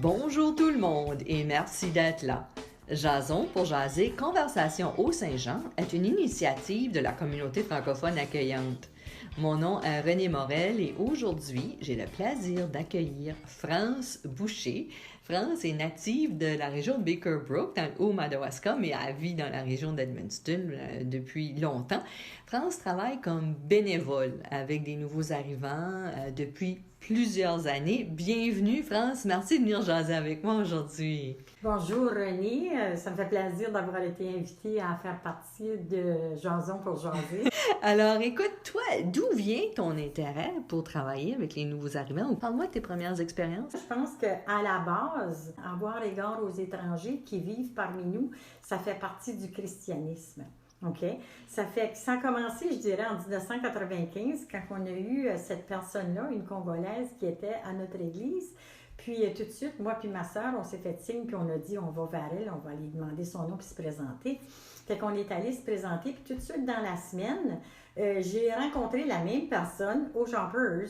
Bonjour tout le monde et merci d'être là. Jason pour jaser Conversation au Saint-Jean est une initiative de la communauté francophone accueillante. Mon nom est René Morel et aujourd'hui, j'ai le plaisir d'accueillir France Boucher. France est native de la région de Baker Brook, dans le Haut-Madawaska, mais elle vit dans la région d'Edmundston depuis longtemps. France travaille comme bénévole avec des nouveaux arrivants depuis plusieurs années. Bienvenue, France. Merci de venir jaser avec moi aujourd'hui. Bonjour, René. Ça me fait plaisir d'avoir été invitée à faire partie de Jason pour jaser. Alors, écoute, toi, d'où vient ton intérêt pour travailler avec les nouveaux arrivants? Parle-moi de tes premières expériences. Je pense qu'à la base, avoir égard aux étrangers qui vivent parmi nous, ça fait partie du christianisme. OK? Ça a commencé, je dirais, en 1995, quand on a eu cette personne-là, une Congolaise, qui était à notre église. Puis tout de suite, moi puis ma soeur, on s'est fait signe, puis on a dit, on va vers elle, on va aller demander son nom puis se présenter. Fait qu'on est allé se présenter, puis tout de suite dans la semaine, j'ai rencontré la même personne au Jumpers.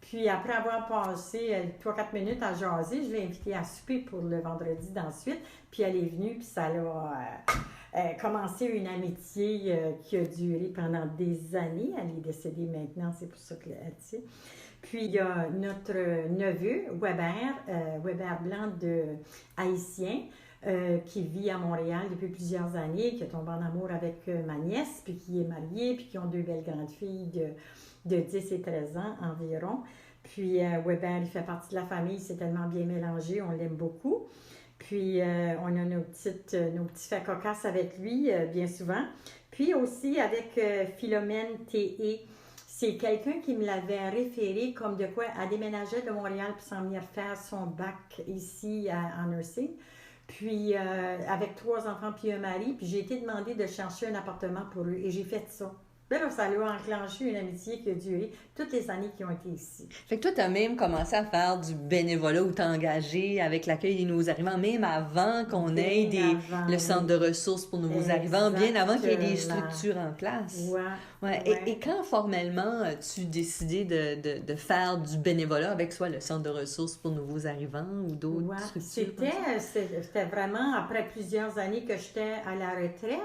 Puis après avoir passé 3-4 minutes à jaser, je l'ai invitée à souper pour le vendredi d'ensuite. Puis elle est venue, puis ça a commencé une amitié qui a duré pendant des années. Elle est décédée maintenant, c'est pour ça qu'elle dit. Puis il y a notre neveu, Weber Blanc de Haïtien, qui vit à Montréal depuis plusieurs années, qui est tombé en amour avec ma nièce, puis qui est marié, puis qui ont 2 belles grandes filles de 10 et 13 ans environ. Puis Weber, il fait partie de la famille, c'est tellement bien mélangé, on l'aime beaucoup. Puis on a nos petits faits cocasses avec lui, bien souvent. Puis aussi avec Philomène T.E., c'est quelqu'un qui me l'avait référé comme de quoi elle déménageait de Montréal pour s'en venir faire son bac ici en nursing. Puis avec 3 enfants puis un mari, puis j'ai été demandée de chercher un appartement pour eux et j'ai fait ça. Là, ça lui a enclenché une amitié qui a duré toutes les années qu'ils ont été ici. Fait que toi, tu as même commencé à faire du bénévolat ou t'engager avec l'accueil des nouveaux arrivants, même avant qu'on ait le centre de ressources pour nouveaux arrivants, bien avant qu'il y ait des structures en place. Ouais. Et quand formellement as-tu décidé de faire du bénévolat avec soit le centre de ressources pour nouveaux arrivants ou d'autres structures? C'était vraiment après plusieurs années que j'étais à la retraite.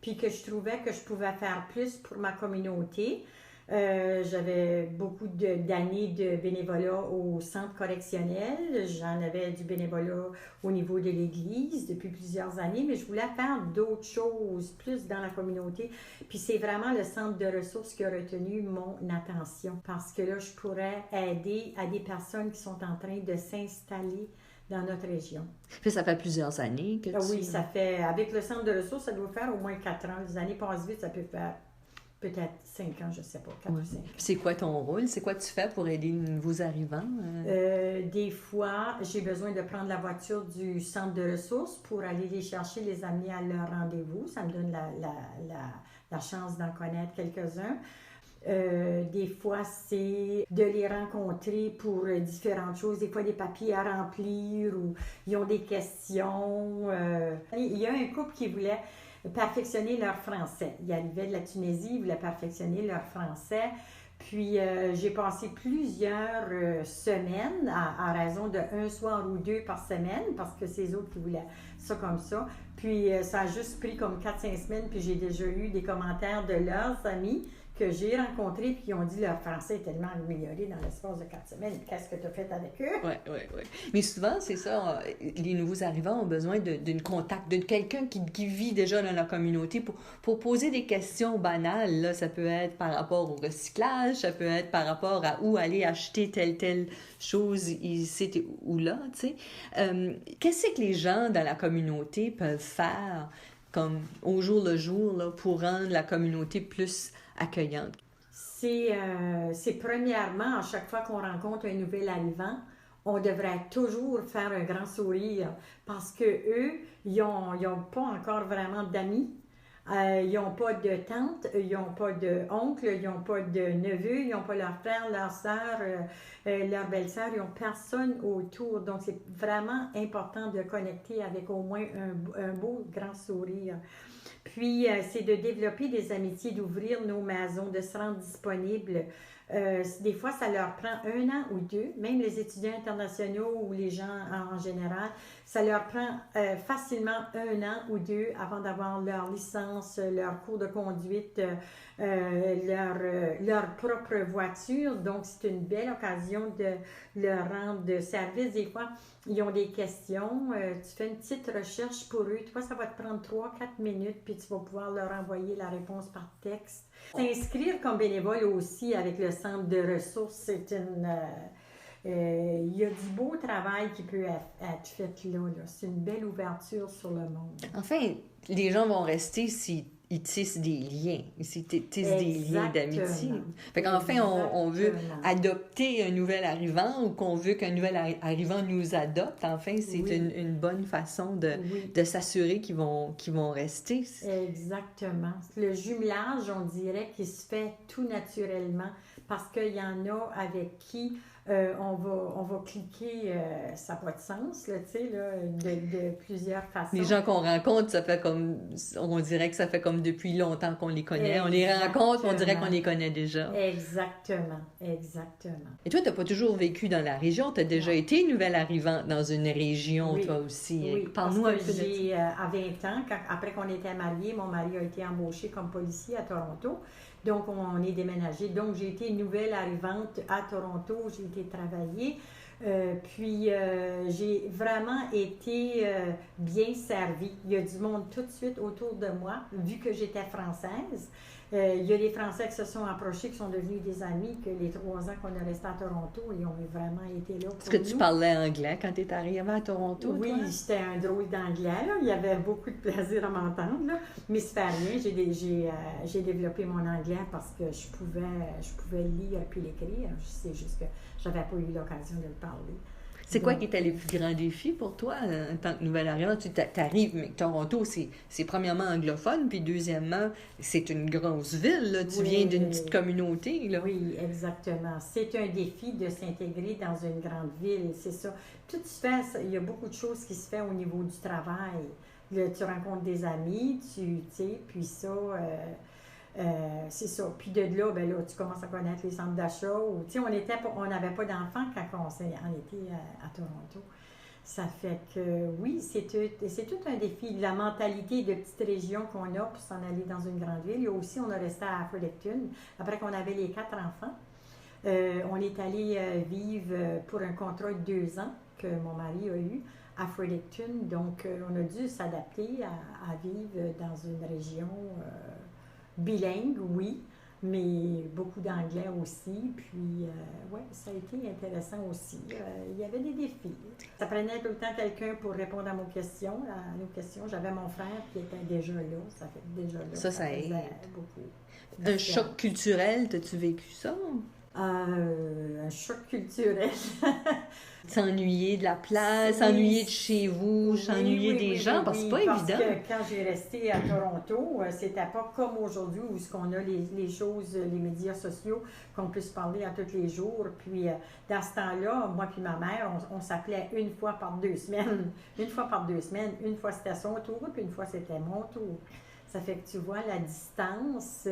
Puis que je trouvais que je pouvais faire plus pour ma communauté. J'avais beaucoup d'années de bénévolat au centre correctionnel. J'en avais du bénévolat au niveau de l'église depuis plusieurs années, mais je voulais faire d'autres choses, plus dans la communauté. Puis c'est vraiment le centre de ressources qui a retenu mon attention parce que là, je pourrais aider à des personnes qui sont en train de s'installer dans notre région. Puis ça fait plusieurs années que Oui, ça fait, avec le centre de ressources, ça doit faire au moins 4 ans. Les années passent vite, ça peut faire peut-être 5 ans, je ne sais pas, 4 ou 5 ans. C'est quoi ton rôle? C'est quoi tu fais pour aider les nouveaux arrivants? Des fois, j'ai besoin de prendre la voiture du centre de ressources pour aller les chercher, les amener à leur rendez-vous. Ça me donne la chance d'en connaître quelques-uns. Des fois, c'est de les rencontrer pour différentes choses. Des fois, des papiers à remplir ou ils ont des questions. Il y a un couple qui voulait perfectionner leur français. Ils arrivaient de la Tunisie, ils voulaient perfectionner leur français. Puis, j'ai passé plusieurs semaines à raison de 1 soir ou 2 par semaine parce que c'est eux autres qui voulaient ça comme ça. Puis, ça a juste pris comme 4-5 semaines. Puis, j'ai déjà eu des commentaires de leurs amis que j'ai rencontrés puis qui ont dit leur français est tellement amélioré dans l'espace de 4 semaines. Qu'est-ce que tu as fait avec eux? Oui. Mais souvent, c'est ça, les nouveaux arrivants ont besoin d'un contact, de quelqu'un qui vit déjà dans leur communauté pour poser des questions banales. Là. Ça peut être par rapport au recyclage, ça peut être par rapport à où aller acheter telle chose ici ou là. Tu sais. Qu'est-ce que les gens dans la communauté peuvent faire comme au jour le jour là, pour rendre la communauté plus accueillante? C'est premièrement, à chaque fois qu'on rencontre un nouvel arrivant, on devrait toujours faire un grand sourire parce que eux, ils ont pas encore vraiment d'amis. Ils n'ont pas de tante, ils n'ont pas d'oncle, ils n'ont pas de neveu, ils n'ont pas leur frère, leur soeur, leur belle-sœur, ils n'ont personne autour. Donc, c'est vraiment important de connecter avec au moins un beau grand sourire. Puis, c'est de développer des amitiés, d'ouvrir nos maisons, de se rendre disponible Des fois, ça leur prend 1 an ou 2, même les étudiants internationaux ou les gens en général, ça leur prend facilement 1 an ou 2 avant d'avoir leur licence, leur cours de conduite, leur propre voiture. Donc, c'est une belle occasion de leur rendre service. Des fois, ils ont des questions, tu fais une petite recherche pour eux. Toi, ça va te prendre 3-4 minutes, puis tu vas pouvoir leur envoyer la réponse par texte. S'inscrire comme bénévole aussi avec le centre de ressources, c'est une... il y a du beau travail qui peut être fait là. C'est une belle ouverture sur le monde. Enfin, les gens vont rester s'ils tissent des liens, s'ils tissent des liens d'amitié. Fait qu'enfin, on veut adopter un nouvel arrivant ou qu'on veut qu'un nouvel arrivant nous adopte. Enfin, c'est une bonne façon de s'assurer qu'ils vont rester. Exactement. Le jumelage, on dirait qu'il se fait tout naturellement parce qu'il y en a avec qui on va cliquer, ça n'a pas de sens, là, tu sais, là, de plusieurs façons. Les gens qu'on rencontre, ça fait comme, on dirait que ça fait comme depuis longtemps qu'on les connaît. Exactement. On les rencontre, on dirait qu'on les connaît déjà. Exactement, exactement. Et toi, tu n'as pas toujours vécu dans la région, tu as déjà été nouvelle arrivante dans une région, toi aussi. Oui, parle-nous un peu de j'ai, à 20 ans, après qu'on était mariés, mon mari a été embauché comme policier à Toronto. Donc, on est déménagé. Donc, j'ai été nouvelle arrivante à Toronto. J'ai été travailler. Puis, j'ai vraiment été bien servie. Il y a du monde tout de suite autour de moi, vu que j'étais française. Il y a des Français qui se sont approchés, qui sont devenus des amis, que les 3 ans qu'on a resté à Toronto, ils ont vraiment été là pour nous. Est-ce que tu parlais anglais quand tu es arrivée à Toronto, Oui, toi? c'était un drôle d'anglais, là. Il y avait beaucoup de plaisir à m'entendre, là. Mais ça fait rien, j'ai développé mon anglais parce que je pouvais le lire puis l'écrire. C'est juste que j'avais pas eu l'occasion de le parler. C'est quoi qui était les plus grands défis pour toi en tant que nouvelle arrivante? Tu arrives, mais Toronto, c'est premièrement anglophone, puis deuxièmement, c'est une grosse ville, là. Tu viens d'une petite communauté, là. Oui, exactement. C'est un défi de s'intégrer dans une grande ville, c'est ça. Tout se fait, il y a beaucoup de choses qui se font au niveau du travail. Là, tu rencontres des amis, tu sais, puis ça... c'est ça. Puis de là, ben là, tu commences à connaître les centres d'achat. Tu sais, on n'avait pas d'enfants quand on était à Toronto. Ça fait que, oui, c'est tout un défi. La mentalité de petite région qu'on a pour s'en aller dans une grande ville. Et aussi, on a resté à Fredericton après qu'on avait les 4 enfants. On est allé vivre pour un contrat de 2 ans que mon mari a eu à Fredericton. Donc, on a dû s'adapter à vivre dans une région... bilingue, oui, mais beaucoup d'anglais aussi. Puis, oui, ça a été intéressant aussi. Il y avait des défis. Ça prenait tout le temps quelqu'un pour répondre à nos questions. J'avais mon frère qui était déjà là. Ça fait déjà là. Ça aide. Beaucoup. Un choc culturel, as-tu vécu ça? Un choc culturel. S'ennuyer de la place, s'ennuyer de chez vous, s'ennuyer des gens, parce que c'est pas évident. Parce que quand j'ai resté à Toronto, c'était pas comme aujourd'hui où ce qu'on a les choses, les médias sociaux, qu'on peut se parler à tous les jours. Puis dans ce temps-là, moi puis ma mère, on s'appelait une fois par 2 semaines. Une fois par 2 semaines. Une fois c'était son tour, puis une fois c'était mon tour. Ça fait que tu vois la distance...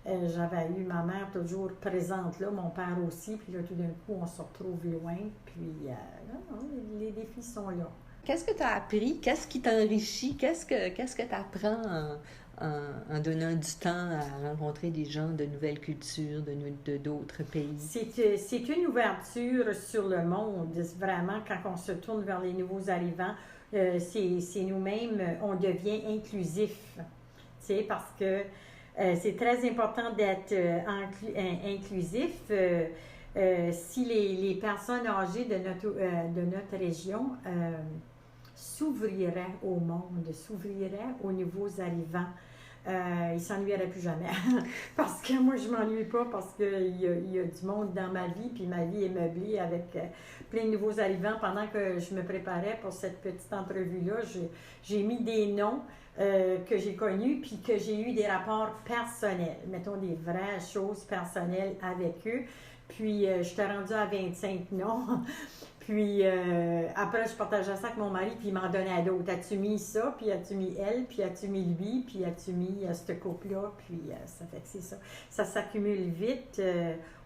j'avais eu ma mère toujours présente là, mon père aussi, puis là, tout d'un coup, on se retrouve loin, puis les défis sont là. Qu'est-ce que tu as appris? Qu'est-ce qui t'enrichit? Qu'est-ce que tu apprends en donnant du temps à rencontrer des gens de nouvelles cultures, de d'autres pays? C'est une ouverture sur le monde, vraiment, quand on se tourne vers les nouveaux arrivants, c'est nous-mêmes, on devient inclusif, tu sais, parce que c'est très important d'être inclusif. Si les personnes âgées de notre région s'ouvriraient au monde, s'ouvriraient aux nouveaux arrivants, ils ne s'ennuieraient plus jamais. Parce que moi, je ne m'ennuie pas parce qu'il y a du monde dans ma vie, puis ma vie est meublée avec plein de nouveaux arrivants. Pendant que je me préparais pour cette petite entrevue-là, j'ai mis des noms que j'ai connus, puis que j'ai eu des rapports personnels, mettons des vraies choses personnelles avec eux. Puis, je t'ai rendue à 25 noms. Puis après, je partageais ça avec mon mari, puis il m'en donnait à d'autres. As-tu mis ça, puis as-tu mis elle, puis as-tu mis lui, puis as-tu mis ce couple-là, puis ça fait que c'est ça. Ça s'accumule vite,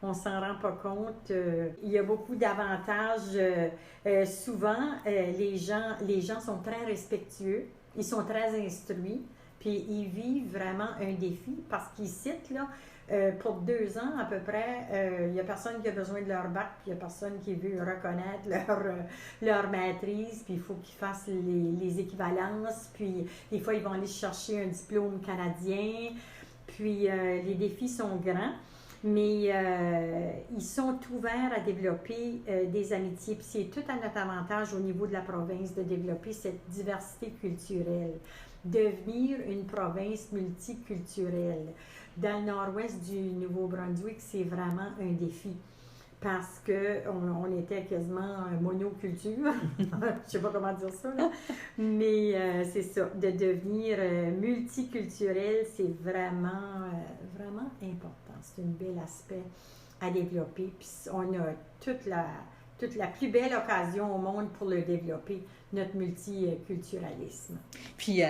on s'en rend pas compte. Il y a beaucoup d'avantages. Souvent, les gens sont très respectueux, ils sont très instruits, puis ils vivent vraiment un défi parce qu'ils citent, là, pour 2 ans à peu près, il n'y a personne qui a besoin de leur bac, puis il n'y a personne qui veut reconnaître leur maîtrise, puis il faut qu'ils fassent les équivalences, puis des fois ils vont aller chercher un diplôme canadien, puis les défis sont grands, mais ils sont ouverts à développer des amitiés, puis c'est tout à notre avantage au niveau de la province de développer cette diversité culturelle, devenir une province multiculturelle. Dans le nord-ouest du Nouveau-Brunswick, c'est vraiment un défi parce qu'on était quasiment monoculture. Je ne sais pas comment dire ça, là. Mais c'est ça, de devenir multiculturel, c'est vraiment important. C'est un bel aspect à développer. Puis on a toute la plus belle occasion au monde pour le développer, notre multiculturalisme. Puis,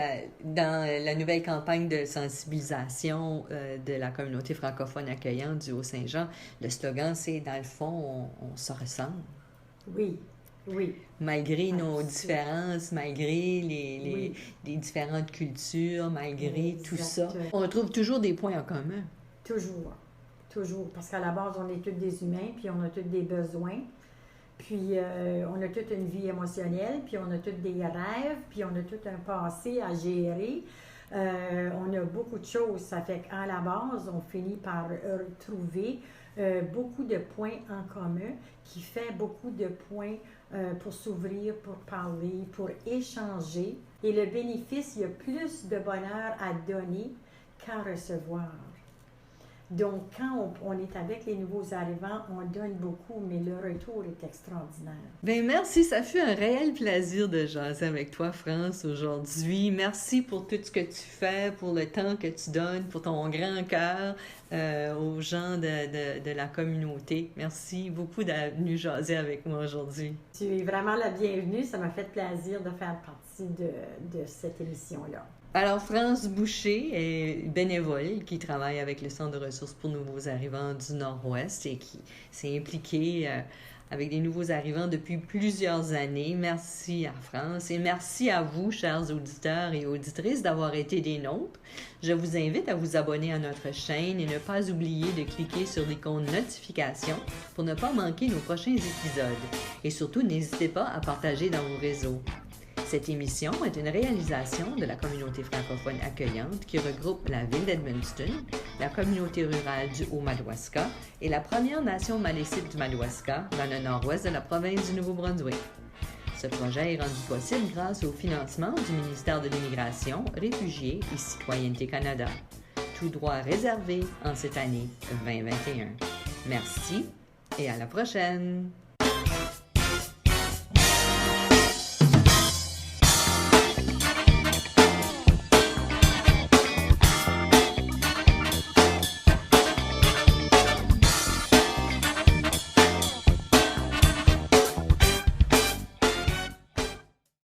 dans la nouvelle campagne de sensibilisation de la communauté francophone accueillante du Haut-Saint-Jean, le slogan, c'est « Dans le fond, on se ressemble ». Oui, oui. Malgré nos différences, malgré les différentes cultures, malgré tout ça, on trouve toujours des points en commun. Toujours, toujours. Parce qu'à la base, on est tous des humains, puis on a tous des besoins. Puis on a toute une vie émotionnelle, puis on a tous des rêves, puis on a tout un passé à gérer. On a beaucoup de choses. Ça fait qu'à la base, on finit par trouver beaucoup de points en commun qui fait beaucoup de points pour s'ouvrir, pour parler, pour échanger. Et le bénéfice, il y a plus de bonheur à donner qu'à recevoir. Donc, quand on est avec les nouveaux arrivants, on donne beaucoup, mais le retour est extraordinaire. Bien, merci. Ça fut un réel plaisir de jaser avec toi, France, aujourd'hui. Merci pour tout ce que tu fais, pour le temps que tu donnes, pour ton grand cœur aux gens de la communauté. Merci beaucoup d'être venu jaser avec moi aujourd'hui. Tu es vraiment la bienvenue. Ça m'a fait plaisir de faire partie de cette émission-là. Alors, France Boucher est bénévole qui travaille avec le Centre de ressources pour nouveaux arrivants du Nord-Ouest et qui s'est impliqué avec des nouveaux arrivants depuis plusieurs années. Merci à France et merci à vous, chers auditeurs et auditrices, d'avoir été des nôtres. Je vous invite à vous abonner à notre chaîne et ne pas oublier de cliquer sur l'icône notification pour ne pas manquer nos prochains épisodes. Et surtout, n'hésitez pas à partager dans vos réseaux. Cette émission est une réalisation de la communauté francophone accueillante qui regroupe la ville d'Edmundston, la communauté rurale du Haut-Madawaska et la Première Nation malécite du Madawaska dans le nord-ouest de la province du Nouveau-Brunswick. Ce projet est rendu possible grâce au financement du ministère de l'Immigration, Réfugiés et Citoyenneté Canada. Tout droit réservé en cette année 2021. Merci et à la prochaine!